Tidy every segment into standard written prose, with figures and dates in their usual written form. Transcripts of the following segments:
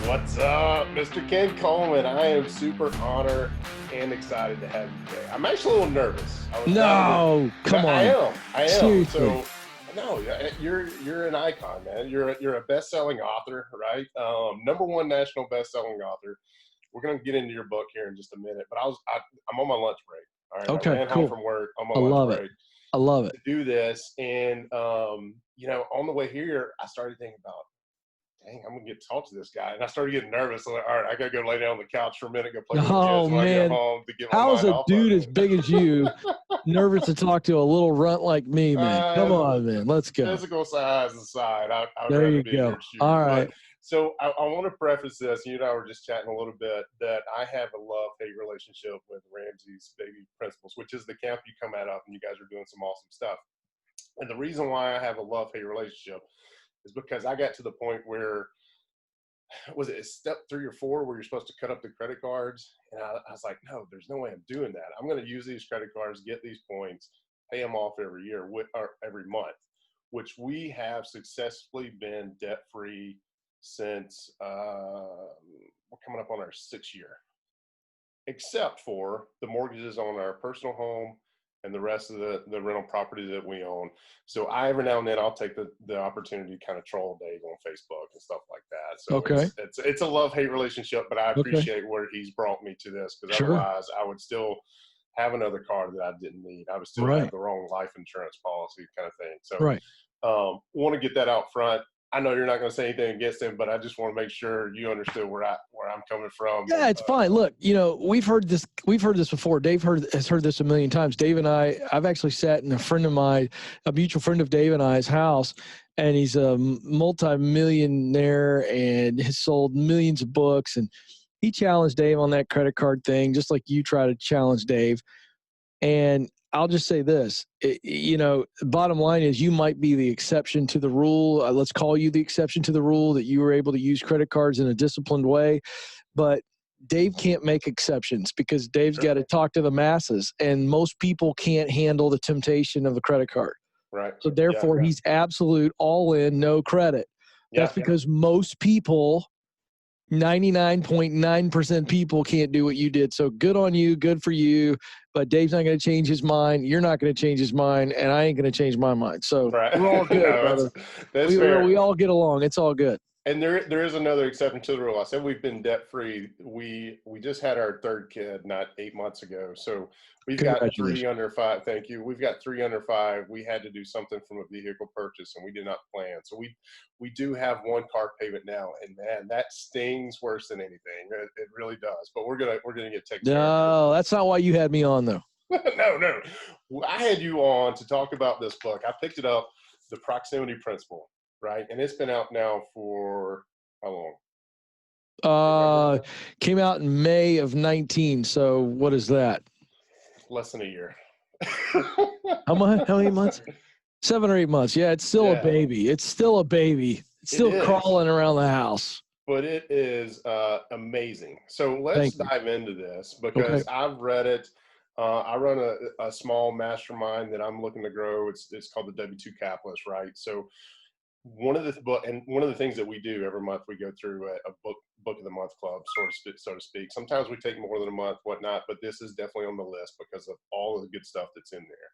What's up, Mr. Ken Coleman? I am super honored and excited to have you today. I'm actually a little nervous. No, come on. I am. Seriously. So, no, you're an icon, man. You're a best-selling author, right? Number one national best-selling author. We're gonna get into your book here in just a minute, but I'm on my lunch break. All right, Okay, I ran cool. home from work on my I love lunch break. I love it. To do this, and on the way here, I started thinking about, dang, I'm gonna get to talk to this guy, and I started getting nervous. I'm like, all right, I gotta go lay down on the couch for a minute, go play with the kids when I get home to get my How's mind a off dude of as big as you nervous to talk to a little runt like me, man? Come on, man. Let's go. Physical size aside, I'd There rather you be go. here. All right. So I want to preface this. You and I were just chatting a little bit that I have a love-hate relationship with Ramsey's Baby Principles, which is the camp you come out of, and you guys are doing some awesome stuff. And the reason why I have a love-hate relationship is because I got to the point where, was it step 3 or 4 where you're supposed to cut up the credit cards? And I was like, no, there's no way I'm doing that. I'm going to use these credit cards, get these points, pay them off every year or every month, which we have successfully been debt-free since we're coming up on our 6th year, except for the mortgages on our personal home and the rest of the rental property that we own. So every now and then I'll take the opportunity to kind of troll Dave on Facebook and stuff like that. So Okay. it's a love-hate relationship, but I appreciate where he's brought me to this, because otherwise I would still have another car that I didn't need. I would still have the wrong life insurance policy kind of thing. So want to get that out front. I know you're not going to say anything against him, but I just want to make sure you understood where I'm coming from. Yeah, it's fine. Look, we've heard this before. Dave has heard this a million times. Dave and I've actually sat in a mutual friend of Dave and I's house, and he's a multi-millionaire and has sold millions of books. And he challenged Dave on that credit card thing, just like you try to challenge Dave. And I'll just say this, bottom line is you might be the exception to the rule. Let's call you the exception to the rule, that you were able to use credit cards in a disciplined way. But Dave can't make exceptions, because Dave's got to talk to the masses, and most people can't handle the temptation of a credit card. Right. So therefore, he's absolute all in, no credit. That's because most people, 99.9% people, can't do what you did. So good on you, good for you. But Dave's not going to change his mind. You're not going to change his mind, and I ain't going to change my mind. So we're all good, brother. That's fair. We all get along. It's all good. And there is another exception to the rule. I said we've been debt free. We just had our 3rd kid not 8 months ago. So we've got 3 under 5. Thank you. We've got 3 under 5. We had to do something from a vehicle purchase, and we did not plan. So we do have 1 car payment now, and man, that stings worse than anything. It really does. But we're gonna get taken care of. No, that's not why you had me on, though. No. I had you on to talk about this book. I picked it up, The Proximity Principle. Right, and it's been out now for how long? Came out in May of 19. So what is that? Less than a year. How many months? 7 or 8 months. Yeah, it's still a baby. It's still a baby. It's still crawling around the house. But it is amazing. So let's dive into this, because I've read it. I run a small mastermind that I'm looking to grow. It's called the W2 Capitalist, right? So one of the things that we do every month, we go through a book of the month club, so to speak. Sometimes we take more than a month, whatnot, but this is definitely on the list because of all of the good stuff that's in there,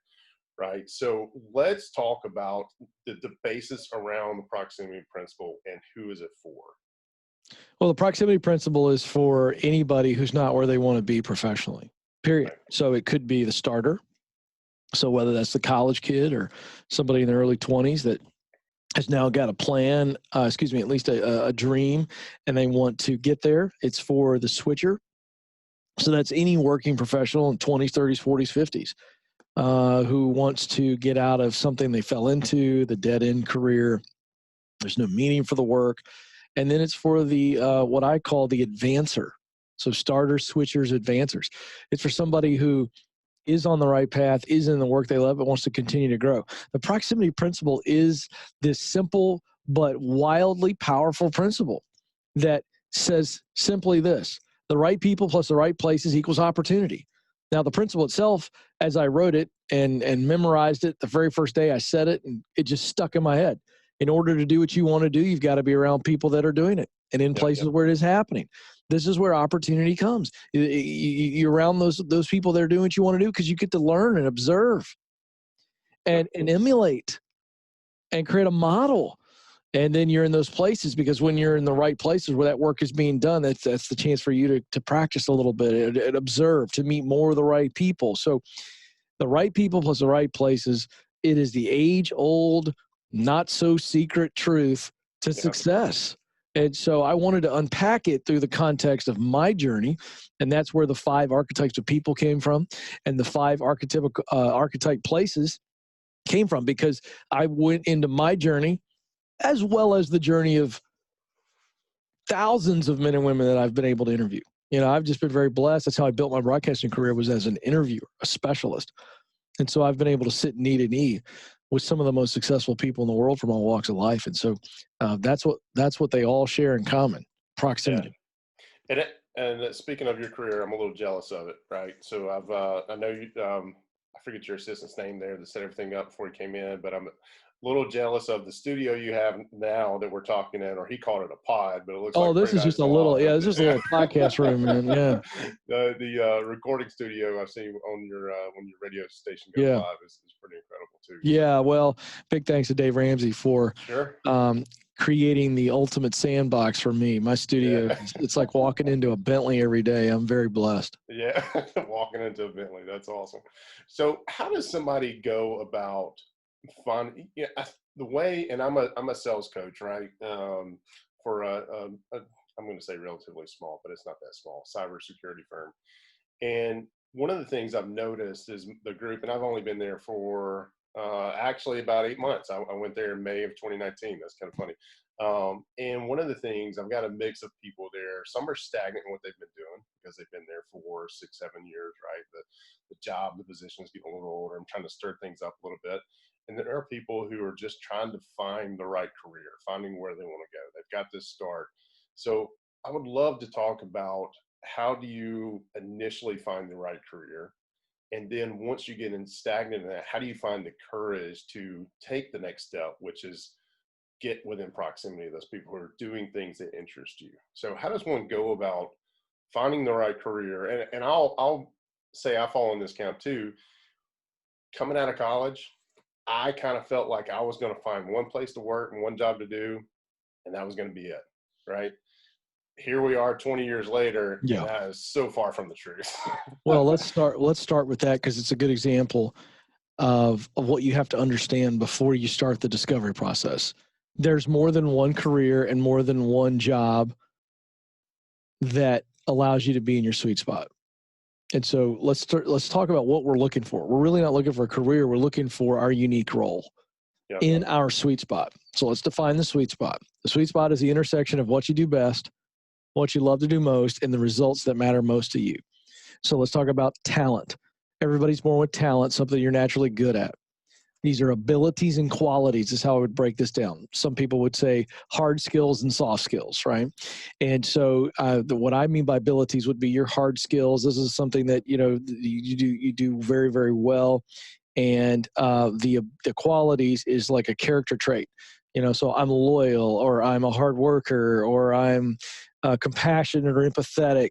right? So let's talk about the basis around the proximity principle and who is it for. Well, the proximity principle is for anybody who's not where they want to be professionally, period. Right. So it could be the starter. So whether that's the college kid or somebody in their early 20s that has now got a plan, at least a dream, and they want to get there. It's for the switcher. So that's any working professional in 20s, 30s, 40s, 50s who wants to get out of something they fell into, the dead-end career. There's no meaning for the work. And then it's for the what I call the advancer. So starters, switchers, advancers. It's for somebody who is on the right path, is in the work they love, but wants to continue to grow. The proximity principle is this simple but wildly powerful principle that says simply this: the right people plus the right places equals opportunity. Now, the principle itself, as I wrote it and memorized it the very first day I said it, and it just stuck in my head. In order to do what you want to do, you've got to be around people that are doing it. and in places where it is happening. This is where opportunity comes. You're around those people that are doing what you want to do because you get to learn and observe and emulate and create a model. And then you're in those places because when you're in the right places where that work is being done, that's the chance for you to practice a little bit and observe, to meet more of the right people. So the right people plus the right places, it is the age-old, not-so-secret truth to success. And so I wanted to unpack it through the context of my journey, and that's where the 5 archetypes of people came from and the 5 archetype places came from, because I went into my journey as well as the journey of thousands of men and women that I've been able to interview. You know, I've just been very blessed. That's how I built my broadcasting career, was as an interviewer, a specialist. And so I've been able to sit knee to knee with some of the most successful people in the world from all walks of life. And so that's what they all share in common: proximity. Yeah. And speaking of your career, I'm a little jealous of it, right? So I know you, I forget your assistant's name there that set everything up before he came in, but I'm a little jealous of the studio you have now that we're talking in, or he called it a pod, but it looks like this is just a little, it's just a little podcast room, man. Yeah. The recording studio I've seen on your when your radio station goes live is pretty incredible too. Yeah. Well, big thanks to Dave Ramsey for creating the ultimate sandbox for me. My studio, it's like walking into a Bentley every day. I'm very blessed. Yeah. Walking into a Bentley. That's awesome. So how does somebody go about finding the way, and I'm a sales coach, right? For I'm going to say relatively small, but it's not that small, cybersecurity firm. And one of the things I've noticed is the group, and I've only been there for actually about 8 months. I went there in May of 2019. That's kind of funny. And one of the things, I've got a mix of people there. Some are stagnant in what they've been doing because they've been there for 6, 7 years, right? The job, the position is getting a little older. I'm trying to stir things up a little bit. And there are people who are just trying to find the right career, finding where they want to go. They've got this start. So I would love to talk about, how do you initially find the right career? And then once you get stagnant in that, how do you find the courage to take the next step, which is get within proximity of those people who are doing things that interest you? So how does one go about finding the right career? And I'll say I fall in this camp too. Coming out of college, I kind of felt like I was going to find one place to work and one job to do, and that was going to be it, right? Here we are 20 years later, and that is so far from the truth. Well, let's start with that, because it's a good example of what you have to understand before you start the discovery process. There's more than one career and more than one job that allows you to be in your sweet spot. And so let's talk about what we're looking for. We're really not looking for a career. We're looking for our unique role in our sweet spot. So let's define the sweet spot. The sweet spot is the intersection of what you do best, what you love to do most, and the results that matter most to you. So let's talk about talent. Everybody's born with talent, something you're naturally good at. These are abilities and qualities is how I would break this down. Some people would say hard skills and soft skills, right? And so what I mean by abilities would be your hard skills. This is something that, you do very, very well. And the qualities is like a character trait. So I'm loyal, or I'm a hard worker, or I'm compassionate or empathetic.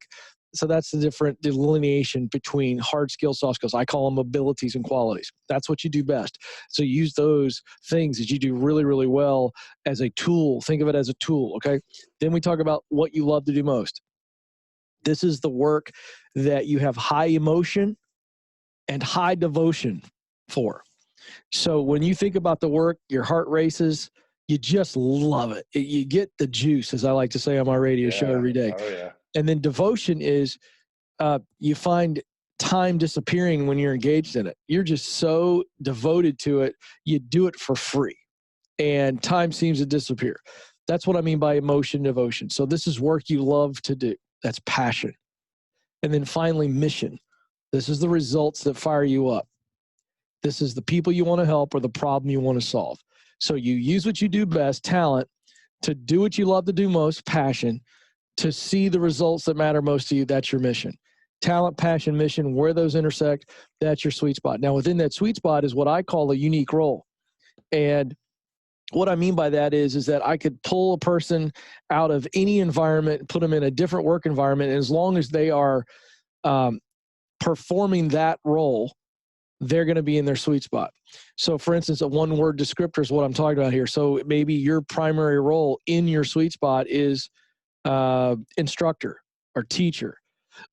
So that's the different delineation between hard skills, soft skills. I call them abilities and qualities. That's what you do best. So use those things that you do really, really well as a tool. Think of it as a tool, okay? Then we talk about what you love to do most. This is the work that you have high emotion and high devotion for. So when you think about the work, your heart races, you just love it. You get the juice, as I like to say on my radio show every day. Oh, yeah. And then devotion is you find time disappearing when you're engaged in it. You're just so devoted to it, you do it for free. And time seems to disappear. That's what I mean by emotion, devotion. So this is work you love to do. That's passion. And then finally, mission. This is the results that fire you up. This is the people you want to help or the problem you want to solve. So you use what you do best, talent, to do what you love to do most, passion, to see the results that matter most to you. That's your mission. Talent, passion, mission, where those intersect, that's your sweet spot. Now, within that sweet spot is what I call a unique role. And what I mean by that is that I could pull a person out of any environment, put them in a different work environment, and as long as they are performing that role, they're going to be in their sweet spot. So, for instance, a one-word descriptor is what I'm talking about here. So maybe your primary role in your sweet spot is instructor or teacher,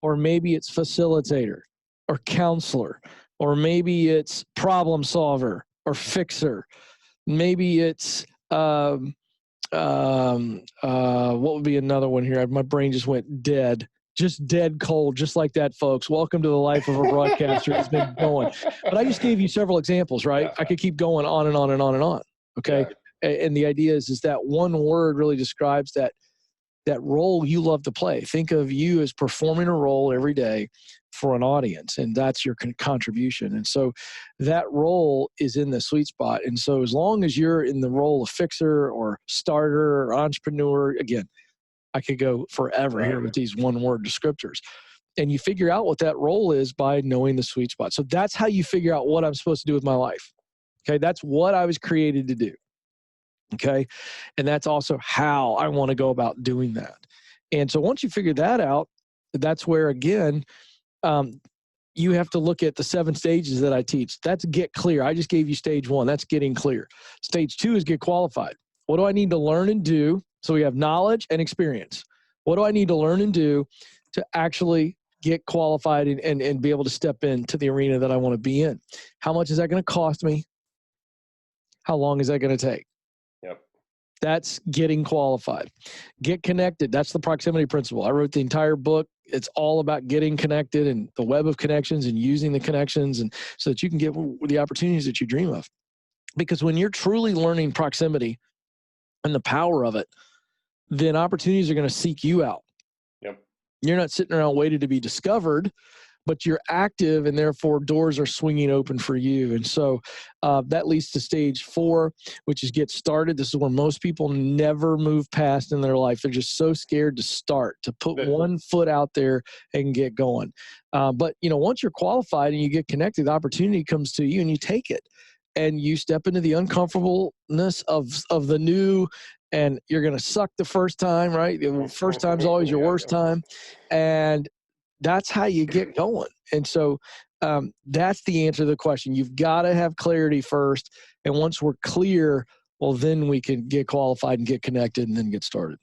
or maybe it's facilitator or counselor, or maybe it's problem solver or fixer. Maybe it's what would be another one here? My brain just went dead. Just dead cold, just like that, folks. Welcome to the life of a broadcaster. It's been going. But I just gave you several examples, right? Yeah. I could keep going on and on and on and on. Okay. Yeah. And the idea is that one word really describes that role you love to play. Think of you as performing a role every day for an audience, and that's your contribution. And so that role is in the sweet spot. And so as long as you're in the role of fixer or starter or entrepreneur, again, I could go forever here with these one-word descriptors. And you figure out what that role is by knowing the sweet spot. So that's how you figure out what I'm supposed to do with my life. Okay, that's what I was created to do. Okay, and that's also how I want to go about doing that. And so once you figure that out, that's where, again, you have to look at the 7 stages that I teach. That's get clear. I just gave you stage 1. That's getting clear. Stage 2 is get qualified. What do I need to learn and do? So we have knowledge and experience. What do I need to learn and do to actually get qualified and be able to step into the arena that I want to be in? How much is that going to cost me? How long is that going to take? Yep. That's getting qualified. Get connected. That's the proximity principle. I wrote the entire book. It's all about getting connected and the web of connections and using the connections, and so that you can get the opportunities that you dream of. Because when you're truly learning proximity and the power of it, then opportunities are going to seek you out. Yep. You're not sitting around waiting to be discovered, but you're active, and therefore doors are swinging open for you. And so that leads to stage 4, which is get started. This is where most people never move past in their life. They're just so scared to start, to put one foot out there and get going. But once you're qualified and you get connected, the opportunity comes to you and you take it. And you step into the uncomfortableness of the new, and you're going to suck the first time, right? The first time's always your worst time. And that's how you get going. And so that's the answer to the question. You've got to have clarity first. And once we're clear, well, then we can get qualified and get connected and then get started.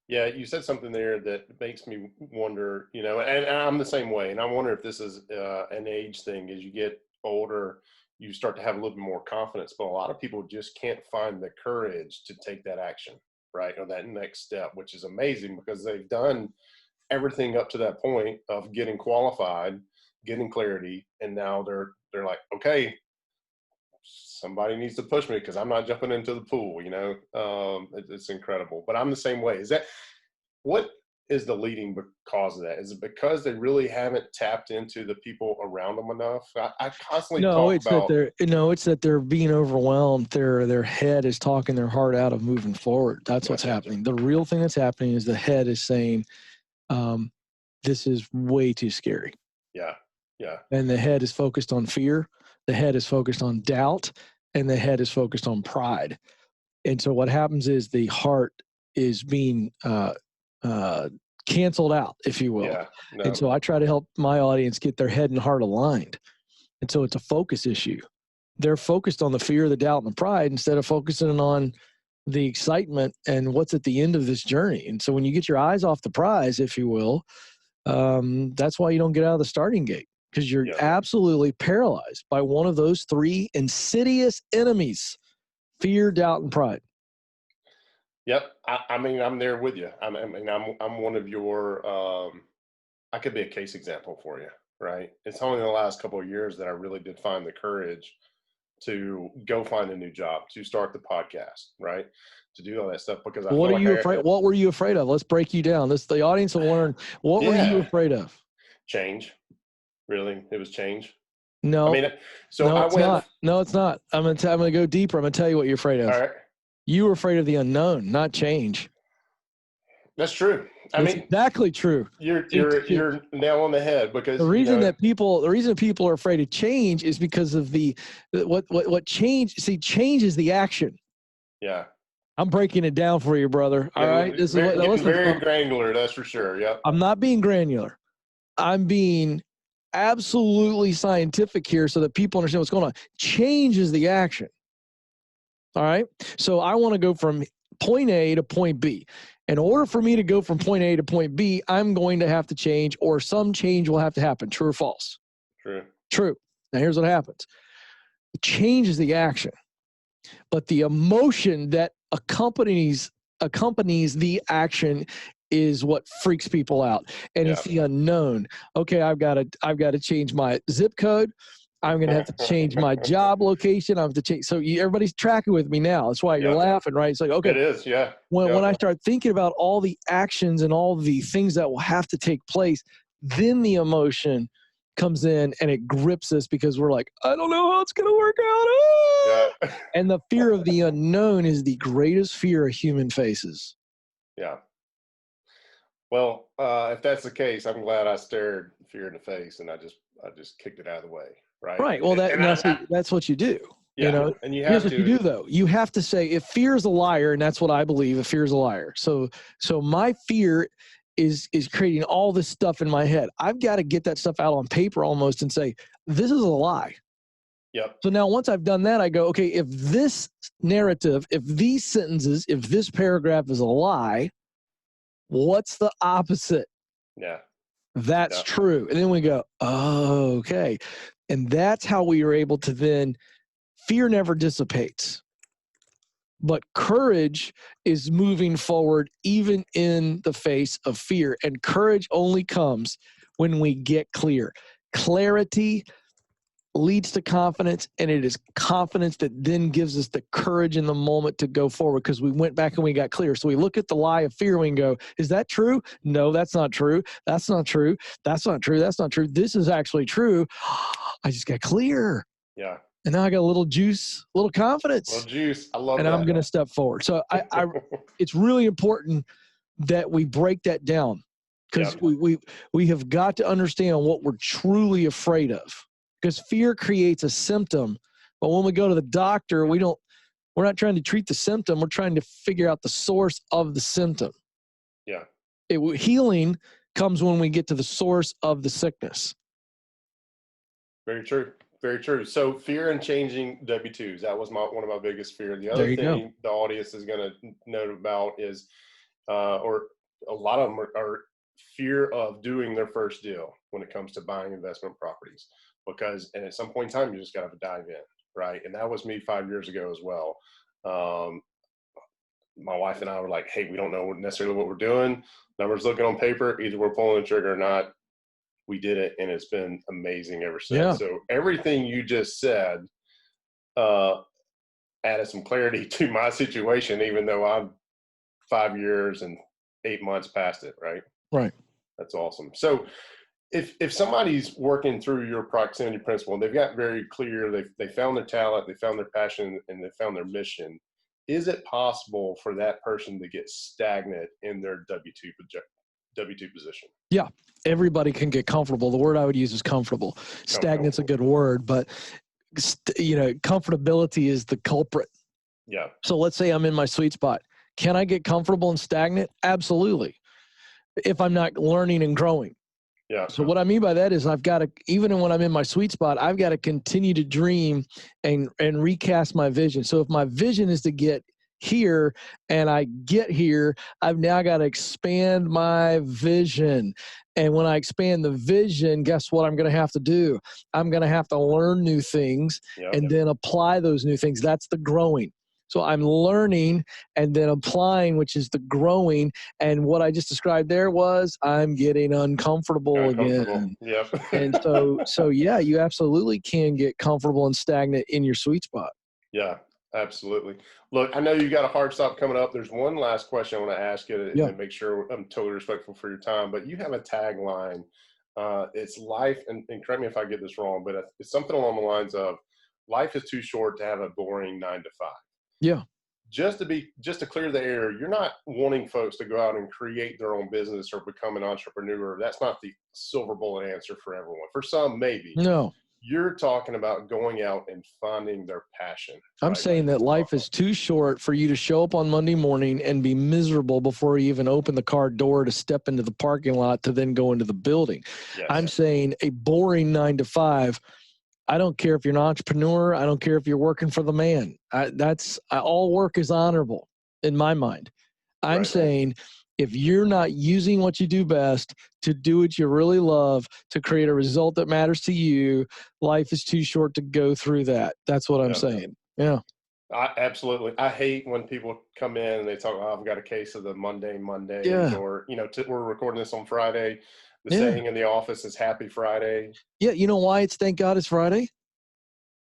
Yeah, you said something there that makes me wonder, and I'm the same way. And I wonder if this is an age thing. As you get older, you start to have a little bit more confidence, but a lot of people just can't find the courage to take that action, right? Or that next step, which is amazing because they've done everything up to that point of getting qualified, getting clarity. And now they're like, okay, somebody needs to push me because I'm not jumping into the pool, it's incredible. But I'm the same way. What is the leading cause of that? Is it because they really haven't tapped into the people around them enough? I constantly it's that they're being overwhelmed. Their head is talking their heart out of moving forward. That's what's happening. The real thing that's happening is the head is saying, this is way too scary. Yeah. Yeah. And the head is focused on fear. The head is focused on doubt, and the head is focused on pride. And so what happens is the heart is being canceled out, if you will. Yeah, no. And so I try to help my audience get their head and heart aligned. And so it's a focus issue. They're focused on the fear, the doubt, and the pride instead of focusing on the excitement and what's at the end of this journey. And so when you get your eyes off the prize, if you will, that's why you don't get out of the starting gate, because you're absolutely paralyzed by one of those 3 insidious enemies: fear, doubt, and pride. Yep. I mean, I'm there with you. I'm one of your, I could be a case example for you, right? It's only in the last couple of years that I really did find the courage to go find a new job, to start the podcast, right? To do all that stuff because what were you afraid of? Let's break you down. The audience will learn. What were you afraid of? Change. Really? It was change. No. I mean, it's not. No, it's not. I'm going to go deeper. I'm going to tell you what you're afraid of. All right. You were afraid of the unknown, not change. That's true. It's exactly true. You're nail on the head, because the reason people are afraid of change is because of what change. See, change is the action. Yeah. I'm breaking it down for you, brother. All right. This is what, Getting listen, very granular, that's for sure. Yep. I'm not being granular. I'm being absolutely scientific here so that people understand what's going on. Change is the action. All right. So I want to go from point A to point B. In order for me to go from point A to point B, I'm going to have to change, or some change will have to happen. True or false? True. True. Now here's what happens. Change is the action, but the emotion that accompanies the action is what freaks people out. And it's the unknown. Okay, I've got to change my zip code. I'm going to have to change my job location. I have to change. So everybody's tracking with me now. That's why you're laughing, right? It's like, okay. It is, yeah. When I start thinking about all the actions and all the things that will have to take place, then the emotion comes in and it grips us because we're like, I don't know how it's going to work out. Yeah. And the fear of the unknown is the greatest fear a human faces. Yeah. Well, if that's the case, I'm glad I stared fear in the face and I just kicked it out of the way. Right. Right. Well, that's what you do. Yeah. You know, and here's what you do though. You have to say, if fear is a liar, and that's what I believe, if fear is a liar. So my fear is creating all this stuff in my head. I've got to get that stuff out on paper almost and say, this is a lie. Yep. So now once I've done that, I go, okay, if this narrative, if these sentences, if this paragraph is a lie, what's the opposite? Yeah. That's true. And then we go, oh, okay. And that's how we are able to then, fear never dissipates. But courage is moving forward even in the face of fear. And courage only comes when we get clear. Clarity leads to confidence, and it is confidence that then gives us the courage in the moment to go forward because we went back and we got clear. So we look at the lie of fear and we go, is that true? No, that's not true. That's not true. That's not true. That's not true. This is actually true. I just got clear. Yeah. And now I got a little juice, a little confidence. A little juice. I love and that. I'm going to step forward. So it's really important that we break that down because we have got to understand what we're truly afraid of, because fear creates a symptom. But when we go to the doctor, we're not trying to treat the symptom. We're trying to figure out the source of the symptom. Yeah. Healing comes when we get to the source of the sickness. Very true. Very true. So fear and changing W-2s, that was one of my biggest fears. The other thing the audience is going to know about is, or a lot of them are fear of doing their first deal when it comes to buying investment properties, because, and at some point in time, you just got to dive in. Right. And that was me 5 years ago as well. My wife and I were like, hey, we don't know necessarily what we're doing. Numbers looking on paper, either we're pulling the trigger or not. We did it, and it's been amazing ever since. Yeah. So everything you just said added some clarity to my situation, even though I'm 5 years and 8 months past it, right? Right. That's awesome. So if somebody's working through your proximity principle and they've got very clear, they found their talent, they found their passion, and they found their mission, is it possible for that person to get stagnant in their W-2 position? Yeah, everybody can get comfortable. The word I would use is comfortable. Stagnant's a good word, but comfortability is the culprit. Yeah. So let's say I'm in my sweet spot. Can I get comfortable and stagnant? Absolutely. If I'm not learning and growing. Yeah. So what I mean by that is I've got to, even when I'm in my sweet spot, I've got to continue to dream and recast my vision. So if my vision is to get here and I get here, I've now got to expand my vision. And when I expand the vision, guess what I'm going to have to do? I'm going to have to learn new things and then apply those new things. That's the growing. So I'm learning and then applying, which is the growing. And what I just described there was I'm getting uncomfortable again. Yep. And so yeah, you absolutely can get comfortable and stagnant in your sweet spot. Yeah, absolutely. Look, I know you got a hard stop coming up. There's one last question I want to ask you and make sure I'm totally respectful for your time, but you have a tagline. It's life, and correct me if I get this wrong, but it's something along the lines of life is too short to have a boring 9 to 5. Yeah. Just to clear the air, you're not wanting folks to go out and create their own business or become an entrepreneur. That's not the silver bullet answer for everyone. For some, maybe. No. You're talking about going out and finding their passion. I'm saying that life is too short for you to show up on Monday morning and be miserable before you even open the car door to step into the parking lot to then go into the building. Yes. I'm saying a boring 9 to 5. I don't care if you're an entrepreneur. I don't care if you're working for the man. All work is honorable in my mind. I'm saying if you're not using what you do best to do what you really love, to create a result that matters to you, life is too short to go through that. That's what I'm saying. Yeah. Absolutely. I hate when people come in and they talk, oh, I've got a case of the mundane Mondays, or, we're recording this on Friday. The saying in the office is Happy Friday. Yeah. You know why it's Thank God It's Friday?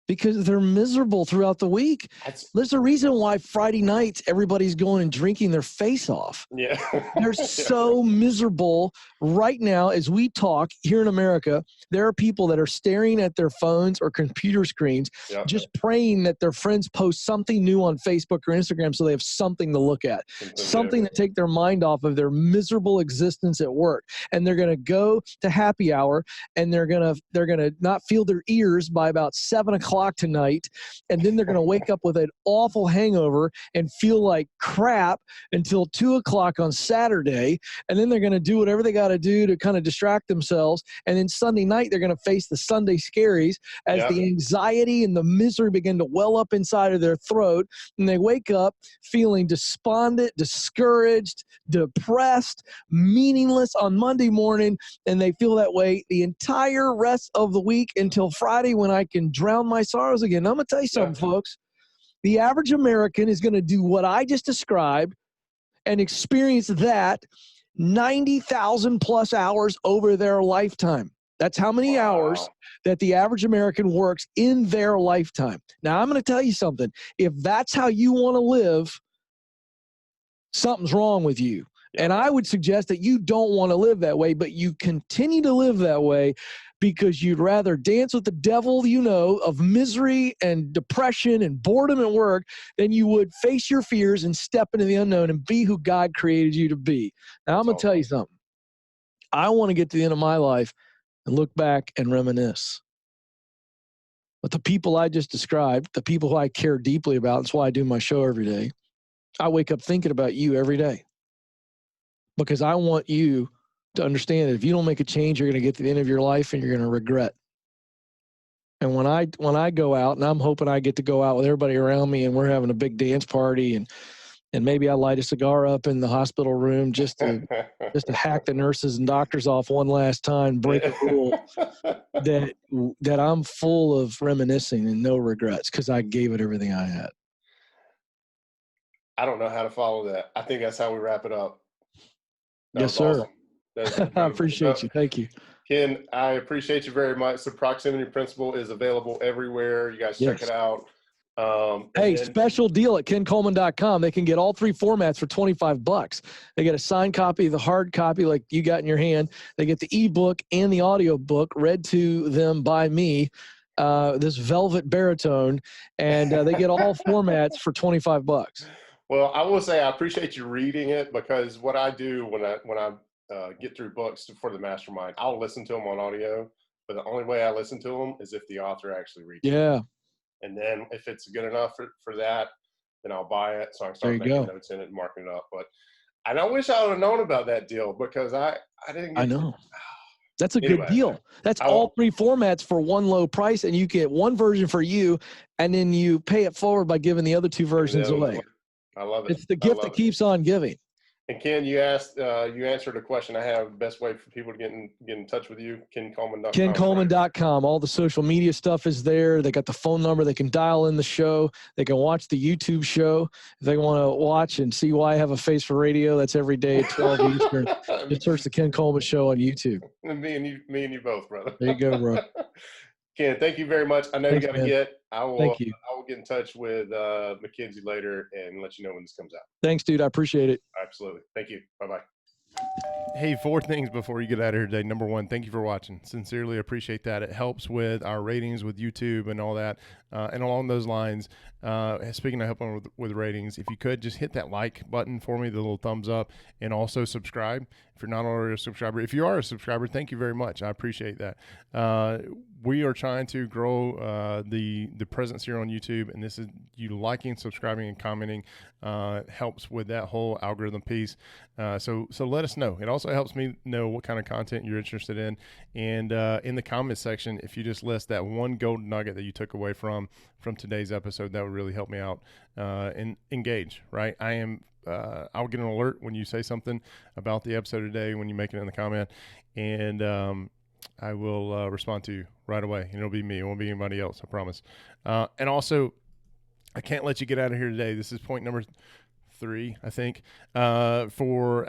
Because they're miserable throughout the week. There's a reason why Friday nights everybody's going and drinking their face off. Yeah. They're so miserable right now as we talk here in America. There are people that are staring at their phones or computer screens, just praying that their friends post something new on Facebook or Instagram so they have something to look at, something to take their mind off of their miserable existence at work. And they're going to go to happy hour and they're going to not feel their ears by about 7 o'clock tonight, and then they're going to wake up with an awful hangover and feel like crap until 2 o'clock on Saturday, and then they're going to do whatever they got to do to kind of distract themselves, and then Sunday night they're going to face the Sunday scaries as the anxiety and the misery begin to well up inside of their throat, and they wake up feeling despondent, discouraged, depressed, meaningless on Monday morning, and they feel that way the entire rest of the week until Friday when I can drown my sorrows again. Now, I'm going to tell you something, folks. The average American is going to do what I just described and experience that 90,000 plus hours over their lifetime. That's how many hours that the average American works in their lifetime. Now, I'm going to tell you something. If that's how you want to live, something's wrong with you. And I would suggest that you don't want to live that way, but you continue to live that way because you'd rather dance with the devil, of misery and depression and boredom at work than you would face your fears and step into the unknown and be who God created you to be. Now, I'm going to tell you something. I want to get to the end of my life and look back and reminisce. But the people I just described, the people who I care deeply about, that's why I do my show every day, I wake up thinking about you every day. Because I want you to understand that if you don't make a change, you're going to get to the end of your life and you're going to regret. And when I go out, and I'm hoping I get to go out with everybody around me and we're having a big dance party and maybe I light a cigar up in the hospital room just to hack the nurses and doctors off one last time, break a rule, that I'm full of reminiscing and no regrets because I gave it everything I had. I don't know how to follow that. I think that's how we wrap it up. Yes, sir. Awesome. I appreciate you. Thank you. Ken, I appreciate you very much. The Proximity Principle is available everywhere. You guys check it out. Special deal at kencoleman.com. They can get all 3 formats for $25. They get a signed copy, the hard copy like you got in your hand. They get the ebook and the audio book read to them by me, this velvet baritone, and they get all formats for $25. Well, I will say I appreciate you reading it because what I do when I get through books for the mastermind, I'll listen to them on audio, but the only way I listen to them is if the author actually reads it. And then if it's good enough for that, then I'll buy it. So I can start making notes in it and marking it up. And I wish I would have known about that deal because I didn't. I know. That's a good deal. That's all 3 formats for one low price, and you get one version for you, and then you pay it forward by giving the other 2 versions away. I love it. It's the gift that keeps on giving. And Ken, you answered a question I have. Best way for people to get in touch with you, KenColeman.com. KenColeman.com. All the social media stuff is there. They got the phone number. They can dial in the show. They can watch the YouTube show. If they want to watch and see why I have a face for radio, that's every day at 12 Eastern. Just search the Ken Coleman Show on YouTube. Me and you both, brother. There you go, bro. Ken, thank you very much. I know you got to get. Thank you. I will get in touch with Mackenzie later and let you know when this comes out. Thanks, dude. I appreciate it. Absolutely. Thank you. Bye-bye. Hey, 4 things before you get out of here today. Number 1, thank you for watching. Sincerely appreciate that. It helps with our ratings with YouTube and all that. And along those lines, Speaking of helping with ratings, if you could just hit that like button for me, the little thumbs up, and also subscribe. If you're not already a subscriber, if you are a subscriber, thank you very much. I appreciate that. We are trying to grow the presence here on YouTube, and this is you liking, subscribing, and commenting helps with that whole algorithm piece. So let us know. It also helps me know what kind of content you're interested in. And in the comment section, if you just list that one golden nugget that you took away from today's episode, that would really help me out and engage. Right, I'll get an alert when you say something about the episode today when you make it in the comment, and I will respond to you right away. And it'll be me. It won't be anybody else. I promise. And also, I can't let you get out of here today. This is point number 3, I think. I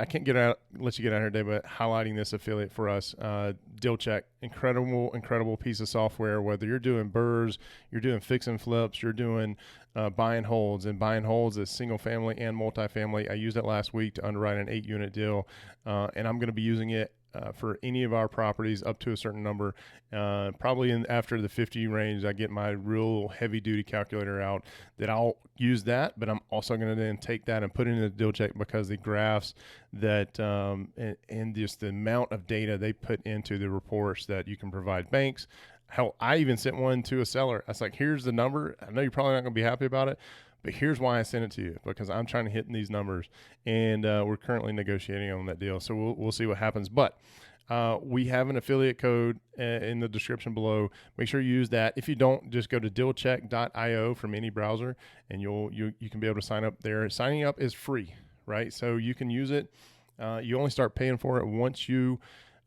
can't let you get out here today, but highlighting this affiliate for us, Deal Check, incredible piece of software. Whether you're doing burrs, you're doing fix and flips, you're doing buying holds, and buying holds is single family and multifamily. I used it last week to underwrite an 8-unit deal, and I'm going to be using it for any of our properties up to a certain number. Probably after the 50 range, I get my real heavy duty calculator out that I'll use that, but I'm also going to then take that and put it in the Deal Check because the graphs that and just the amount of data they put into the reports that you can provide banks. Hell, I even sent one to a seller. I was like, here's the number. I know you're probably not going to be happy about it, but here's why I sent it to you, because I'm trying to hit these numbers, and we're currently negotiating on that deal. So we'll see what happens. But we have an affiliate code in the description below. Make sure you use that. If you don't, just go to dealcheck.io from any browser, and you can be able to sign up there. Signing up is free, right? So you can use it. You only start paying for it once you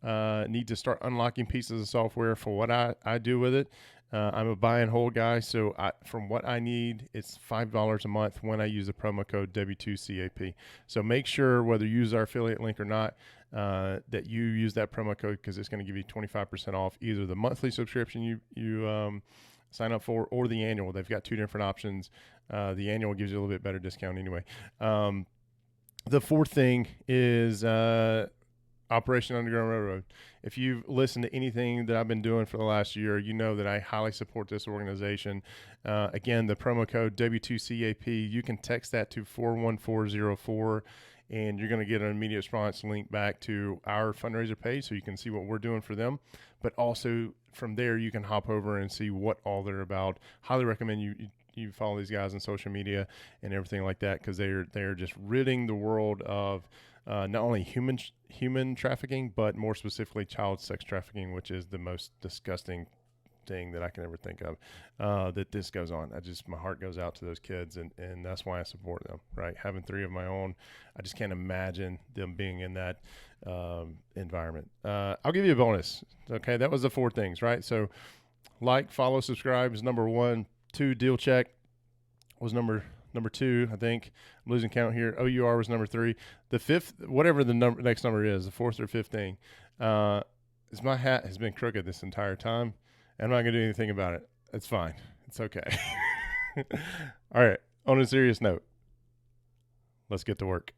need to start unlocking pieces of software. For what I do with it, I'm a buy and hold guy, so from what I need, it's $5 a month when I use the promo code W2CAP. So make sure, whether you use our affiliate link or not, that you use that promo code, because it's going to give you 25% off either the monthly subscription you sign up for or the annual. They've got 2 different options. The annual gives you a little bit better discount anyway. The fourth thing is Operation Underground Railroad. If you've listened to anything that I've been doing for the last year, you know that I highly support this organization. Again, the promo code W2CAP, you can text that to 41404, and you're going to get an immediate response link back to our fundraiser page so you can see what we're doing for them. But also from there, you can hop over and see what all they're about. Highly recommend you follow these guys on social media and everything like that, because they're just ridding the world of not only human trafficking, but more specifically child sex trafficking, which is the most disgusting thing that I can ever think of, that this goes on. My heart goes out to those kids, and that's why I support them, right? Having 3 of my own, I just can't imagine them being in that environment. I'll give you a bonus. Okay, that was the 4 things, right? So like, follow, subscribe is number 1. 2, Deal Check was number 2, I think. I'm losing count here. OUR was number 3. The 5th, whatever the next number is, the 4th or 5th thing, is my hat has been crooked this entire time, and I'm not going to do anything about it. It's fine. It's okay. All right. On a serious note, let's get to work.